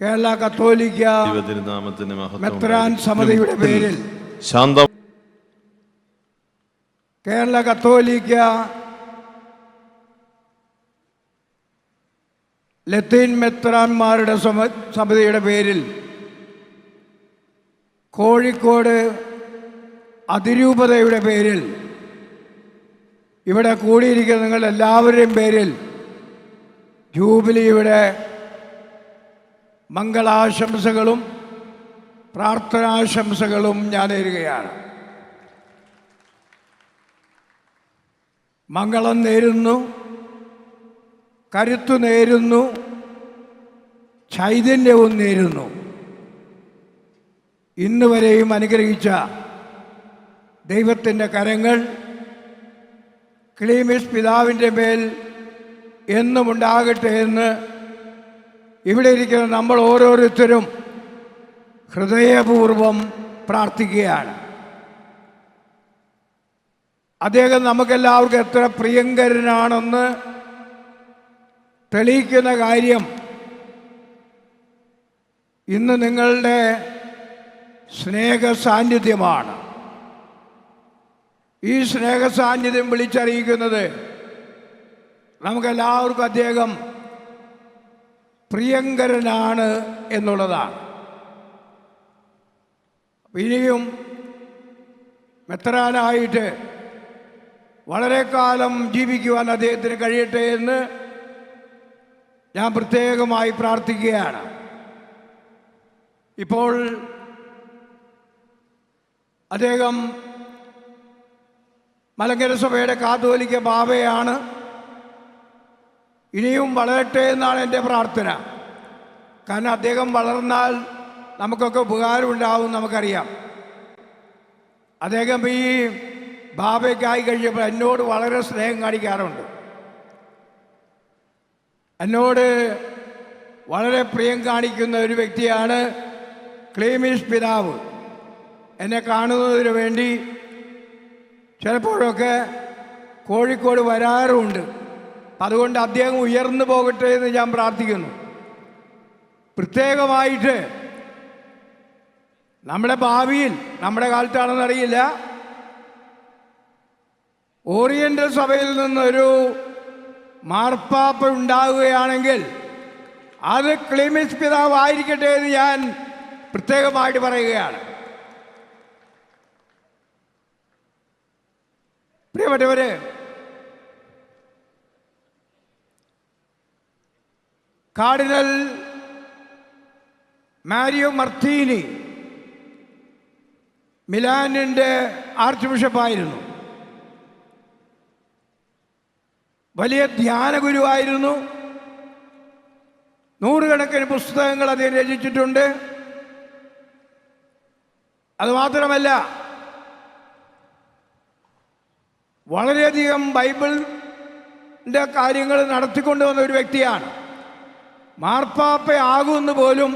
കേരള കത്തോലിക്ക മെത്രാൻ സമിതിയുടെ പേരിൽ കേരള കത്തോലിക്ക ലത്തീൻ മെത്രാന്മാരുടെ സമിതിയുടെ പേരിൽ കോഴിക്കോട് അതിരൂപതയുടെ പേരിൽ ഇവിടെ കൂടിയിരിക്കുന്ന നിങ്ങൾ എല്ലാവരുടെയും പേരിൽ ജൂബിലിയുടെ മംഗളാശംസകളും പ്രാർത്ഥനാശംസകളും ഞാൻ നേരുകയാണ്. മംഗളം നേരുന്നു, കരുത്തു നേരുന്നു, ചൈതന്യവും നേരുന്നു. ഇന്ന് വരെയും അനുഗ്രഹിച്ച ദൈവത്തിൻ്റെ കരങ്ങൾ ക്ലീമിസ് പിതാവിൻ്റെ മേൽ എന്നും ഉണ്ടാകട്ടെ എന്ന് ഇവിടെ ഇരിക്കുന്ന നമ്മൾ ഓരോരുത്തരും ഹൃദയപൂർവം പ്രാർത്ഥിക്കുകയാണ്. അദ്ദേഹം നമുക്കെല്ലാവർക്കും എത്ര പ്രിയങ്കരനാണെന്ന് തെളിയിക്കുന്ന കാര്യം ഇന്ന് നിങ്ങളുടെ സ്നേഹ സാന്നിധ്യമാണ്. ഈ സ്നേഹ സാന്നിധ്യം വിളിച്ചറിയിക്കുന്നത് നമുക്കെല്ലാവർക്കും അദ്ദേഹം പ്രിയങ്കരനാണ് എന്നുള്ളതാണ്. ഇനിയും മെത്രാനായിട്ട് വളരെ കാലം ജീവിക്കുവാൻ അദ്ദേഹത്തിന് കഴിയട്ടെ എന്ന് ഞാൻ പ്രത്യേകമായി പ്രാർത്ഥിക്കുകയാണ്. ഇപ്പോൾ അദ്ദേഹം മലങ്കര സഭയുടെ കാതോലിക്ക ബാവയാണ്. ഇനിയും വളരട്ടെ എന്നാണ് എൻ്റെ പ്രാർത്ഥന. കാരണം അദ്ദേഹം വളർന്നാൽ നമുക്കൊക്കെ ഉപകാരമുണ്ടാവും. നമുക്കറിയാം അദ്ദേഹം ഈ ബാബയ്ക്കായി കഴിഞ്ഞപ്പോൾ എന്നോട് വളരെ സ്നേഹം കാണിക്കാറുണ്ട്. എന്നോട് വളരെ പ്രിയം കാണിക്കുന്ന ഒരു വ്യക്തിയാണ് ക്ലീമിസ് പിതാവ്. എന്നെ കാണുന്നതിന് വേണ്ടി ചിലപ്പോഴൊക്കെ കോഴിക്കോട് വരാറുമുണ്ട്. അതുകൊണ്ട് അദ്ദേഹം ഉയർന്നു പോകട്ടെ എന്ന് ഞാൻ പ്രാർത്ഥിക്കുന്നു. പ്രത്യേകമായിട്ട് നമ്മുടെ ഭാവിയിൽ, നമ്മുടെ കാലത്താണെന്നറിയില്ല, ഓറിയൻ്റൽ സഭയിൽ നിന്നൊരു മാർപ്പാപ്പ ഉണ്ടാവുകയാണെങ്കിൽ അത് ക്ലീമിസ് പിതാവ് ആയിരിക്കട്ടെ എന്ന് ഞാൻ പ്രത്യേകമായിട്ട് പറയുകയാണ്. പ്രിയപ്പെട്ടവരെ, കാർഡിനൽ മാരിയോ മർത്തീനി മിലാനിൻ്റെ ആർച്ച് ബിഷപ്പായിരുന്നു. വലിയ ധ്യാന ഗുരുവായിരുന്നു. നൂറുകണക്കിന് പുസ്തകങ്ങൾ അദ്ദേഹം രചിച്ചിട്ടുണ്ട്. അതുമാത്രമല്ല, വളരെയധികം ബൈബിളിൻ്റെ കാര്യങ്ങൾ നടത്തിക്കൊണ്ടുവന്ന ഒരു വ്യക്തിയാണ്. മാർപ്പാപ്പയാകുമെന്ന് പോലും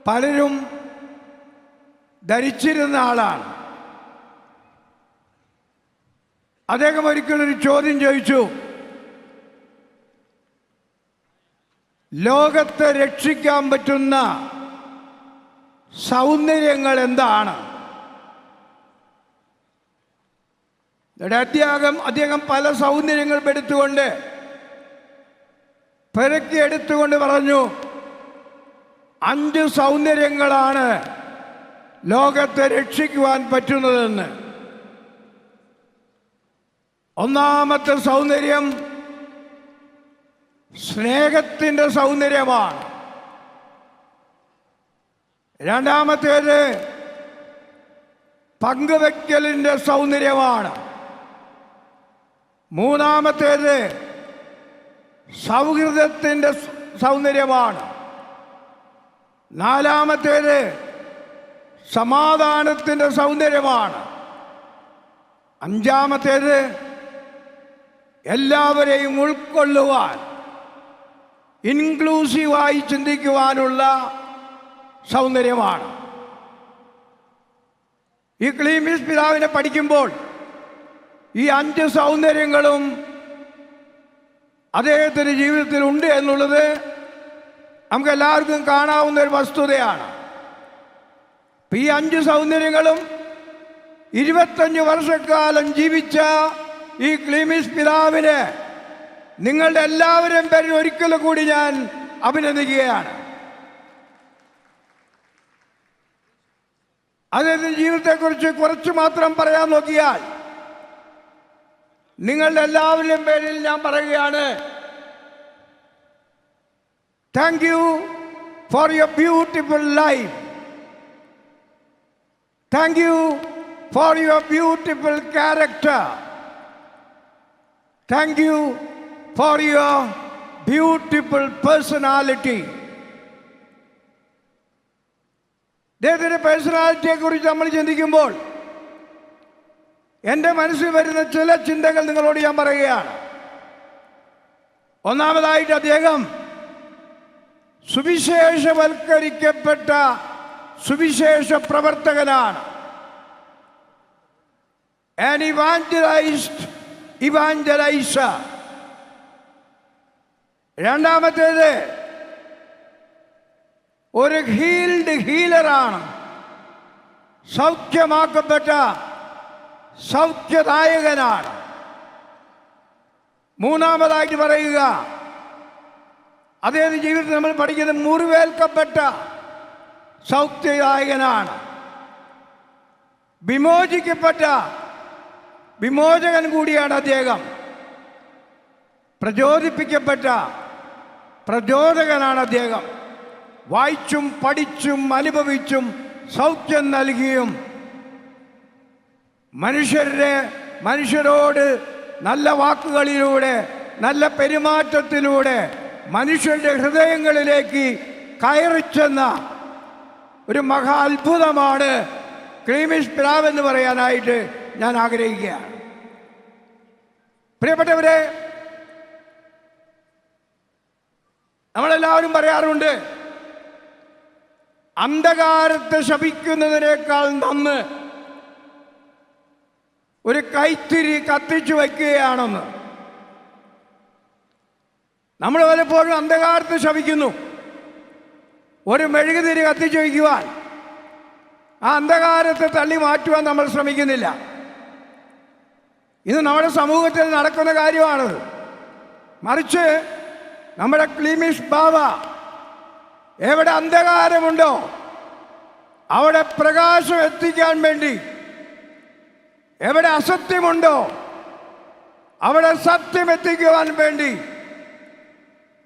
പലരും ധരിച്ചിരുന്ന ആളാണ്. അദ്ദേഹം ഒരിക്കലൊരു ചോദ്യം ചോദിച്ചു, ലോകത്തെ രക്ഷിക്കാൻ പറ്റുന്ന സൗന്ദര്യങ്ങൾ എന്താണ്? അദ്ദേഹം പല സൗന്ദര്യങ്ങൾ എടുത്തുകൊണ്ട് പെറുക്കിയെടുത്തുകൊണ്ട് പറഞ്ഞു, 5 സൗന്ദര്യങ്ങളാണ് ലോകത്തെ രക്ഷിക്കുവാൻ പറ്റുന്നതെന്ന്. ഒന്നാമത്തെ സൗന്ദര്യം സ്നേഹത്തിൻ്റെ സൗന്ദര്യമാണ്. രണ്ടാമത്തേത് പങ്കുവയ്ക്കലിൻ്റെ സൗന്ദര്യമാണ്. മൂന്നാമത്തേത് സൗഹൃദത്തിൻ്റെ സൗന്ദര്യമാണ്. നാലാമത്തേത് സമാധാനത്തിൻ്റെ സൗന്ദര്യമാണ്. അഞ്ചാമത്തേത് എല്ലാവരെയും ഉൾക്കൊള്ളുവാൻ, ഇൻക്ലൂസീവായി ചിന്തിക്കുവാനുള്ള സൗന്ദര്യമാണ്. ഈ ക്ലീമിസ് പിതാവിനെ പഠിക്കുമ്പോൾ ഈ 5 സൗന്ദര്യങ്ങളും അദ്ദേഹത്തിൻ്റെ ജീവിതത്തിൽ ഉണ്ട് എന്നുള്ളത് നമുക്ക് എല്ലാവർക്കും കാണാവുന്ന ഒരു വസ്തുതയാണ്. ഈ 5 സൗന്ദര്യങ്ങളും 25 വർഷക്കാലം ജീവിച്ച ഈ ക്ലീമിസ് പിതാവിന് നിങ്ങളുടെ എല്ലാവരും പേരിൽ ഒരിക്കൽ കൂടി ഞാൻ അഭിനന്ദിക്കുകയാണ്. അദ്ദേഹത്തിൻ്റെ ജീവിതത്തെക്കുറിച്ച് കുറച്ച് മാത്രം പറയാൻ നോക്കിയാൽ നിങ്ങളുടെ എല്ലാവരുടെയും പേരിൽ ഞാൻ പറയുകയാണ്, thank you for your beautiful life. Thank you for your beautiful character. Thank you for your beautiful personality. അദ്ദേഹത്തിൻ്റെ പേഴ്സണാലിറ്റിയെ കുറിച്ച് നമ്മൾ ചിന്തിക്കുമ്പോൾ എൻ്റെ മനസ്സിൽ വരുന്ന ചില ചിന്തകൾ നിങ്ങളോട് ഞാൻ പറയുകയാണ്. ഒന്നാമതായിട്ട് അദ്ദേഹം സുവിശേഷവൽക്കരിക്കപ്പെട്ട സുവിശേഷ പ്രവർത്തകനാണ്. An evangelized evangelizer. രണ്ടാമത്തേത് ഒരു ഹീൽഡ് ഹീലറാണ്, സൗഖ്യമാക്കപ്പെട്ട സൗഖ്യദായകനാണ്. മൂന്നാമതായിട്ട് പറയുക, അദ്ദേഹത്തിന്റെ ജീവിതത്തിൽ നമ്മൾ പഠിക്കുന്നത് മുറിവേൽക്കപ്പെട്ട സൗഖ്യദായകനാണ്. വിമോചിക്കപ്പെട്ട വിമോചകൻ കൂടിയാണ് അദ്ദേഹം. പ്രചോദിപ്പിക്കപ്പെട്ട പ്രചോദകനാണ് അദ്ദേഹം. വായിച്ചും പഠിച്ചും അനുഭവിച്ചും സൗഖ്യം നൽകിയും മനുഷ്യരോട് നല്ല വാക്കുകളിലൂടെ നല്ല പെരുമാറ്റത്തിലൂടെ മനുഷ്യരുടെ ഹൃദയങ്ങളിലേക്ക് കയറിച്ചെന്ന ഒരു മഹാ അത്ഭുതമാണ് ക്ലീമിസ് പിതാവ് എന്ന് പറയാനായിട്ട് ഞാൻ ആഗ്രഹിക്കുകയാണ്. പ്രിയപ്പെട്ടവരെ, നമ്മളെല്ലാവരും പറയാറുണ്ട്, അന്ധകാരത്തെ ശപിക്കുന്നതിനേക്കാൾ നന്ന് ഒരു കൈത്തിരി കത്തിച്ചു വയ്ക്കുകയാണെന്ന്. നമ്മൾ പലപ്പോഴും അന്ധകാരത്തെ ശപിക്കുന്നു. ഒരു മെഴുകുതിരി കത്തിച്ചു വയ്ക്കുവാൻ, ആ അന്ധകാരത്തെ തള്ളി മാറ്റുവാൻ നമ്മൾ ശ്രമിക്കുന്നില്ല. ഇത് നമ്മുടെ സമൂഹത്തിൽ നടക്കുന്ന കാര്യമാണത്. മറിച്ച് നമ്മുടെ ക്ലീമിസ് ബാവ എവിടെ അന്ധകാരമുണ്ടോ അവിടെ പ്രകാശം എത്തിക്കാൻ വേണ്ടി, എവിടെ അസത്യമുണ്ടോ അവിടെ സത്യം എത്തിക്കുവാൻ വേണ്ടി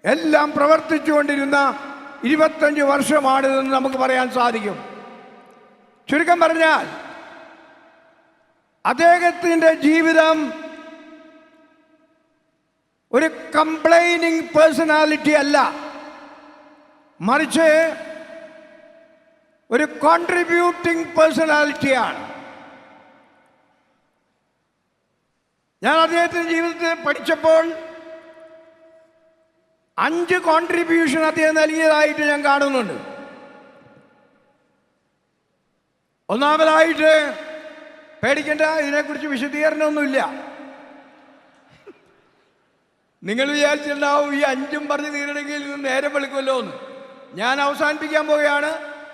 എല്ലാം പ്രവർത്തിച്ചുകൊണ്ടിരുന്ന 25 വർഷമാണിതെന്ന് നമുക്ക് പറയാൻ സാധിക്കും. ചുരുക്കം പറഞ്ഞാൽ അദ്ദേഹത്തിൻ്റെ ജീവിതം ഒരു കംപ്ലൈനിങ് പേഴ്സണാലിറ്റി അല്ല, മറിച്ച് ഒരു കോൺട്രിബ്യൂട്ടിംഗ് പേഴ്സണാലിറ്റിയാണ്. ഞാൻ അദ്ദേഹത്തിൻ്റെ ജീവിതത്തിൽ പഠിച്ചപ്പോൾ 5 കോൺട്രിബ്യൂഷൻ അദ്ദേഹം നൽകിയതായിട്ട് ഞാൻ കാണുന്നുണ്ട്. ഒന്നാമതായിട്ട്, പേടിക്കേണ്ട, ഇതിനെക്കുറിച്ച് വിശദീകരണമൊന്നുമില്ല. നിങ്ങൾ വിചാരിച്ചിട്ടുണ്ടാവും ഈ 5ഉം പറഞ്ഞ് തീരണമെങ്കിൽ ഇത് നേരെ വെളുക്കുമല്ലോ എന്ന്. ഞാൻ അവസാനിപ്പിക്കാൻ പോവുകയാണ്.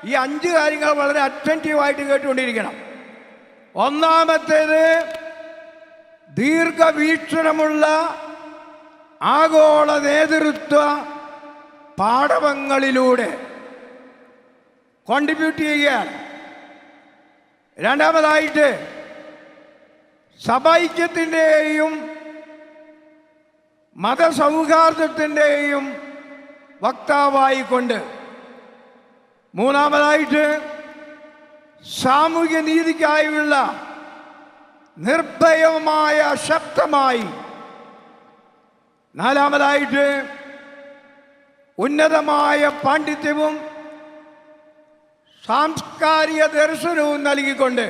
ഈ 5 കാര്യങ്ങൾ വളരെ അറ്റൻറ്റീവായിട്ട് കേട്ടുകൊണ്ടിരിക്കണം. ഒന്നാമത്തേത്, ദീർഘവീക്ഷണമുള്ള ആഗോള നേതൃത്വ പാഠവങ്ങളിലൂടെ കോൺട്രിബ്യൂട്ട് ചെയ്യുകയാണ്. രണ്ടാമതായിട്ട്, സഭൈക്യത്തിൻ്റെയും മതസൗഹാർദ്ദത്തിൻ്റെയും വക്താവായിക്കൊണ്ട്. മൂന്നാമതായിട്ട്, സാമൂഹ്യ നീതിക്കായുള്ള നിർഭയമായ ശബ്ദമായി. നാലാമതായിട്ട്, ഉന്നതമായ പാണ്ഡിത്യവും സാംസ്കാരിക ദർശനവും നൽകിക്കൊണ്ട്.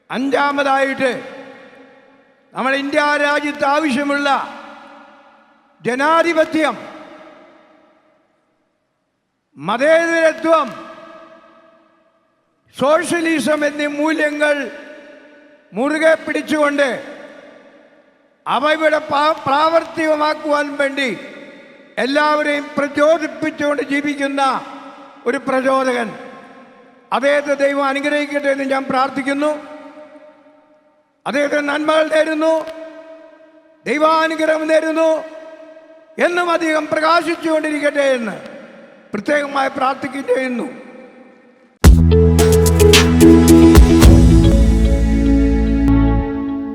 അഞ്ചാമതായിട്ട്, നമ്മുടെ ഇന്ത്യ രാജ്യത്ത് ആവശ്യമുള്ള ജനാധിപത്യം, മതേതരത്വം, സോഷ്യലിസം എന്നീ മൂല്യങ്ങൾ മുറുകെ പിടിച്ചുകൊണ്ട് അവയുടെ പ്രാവർത്തികമാക്കുവാൻ വേണ്ടി എല്ലാവരെയും പ്രചോദിപ്പിച്ചുകൊണ്ട് ജീവിക്കുന്ന ഒരു പ്രചോദകൻ. അദ്ദേഹത്തെ ദൈവം അനുഗ്രഹിക്കട്ടെ എന്ന് ഞാൻ പ്രാർത്ഥിക്കുന്നു. അദ്ദേഹത്തിന് നന്മകൾ നേരുന്നു, ദൈവാനുഗ്രഹം നേരുന്നു, എന്നും അധികം പ്രകാശിച്ചുകൊണ്ടിരിക്കട്ടെ എന്ന് പ്രത്യേകമായി പ്രാർത്ഥിക്കുകയും ചെയ്യുന്നു.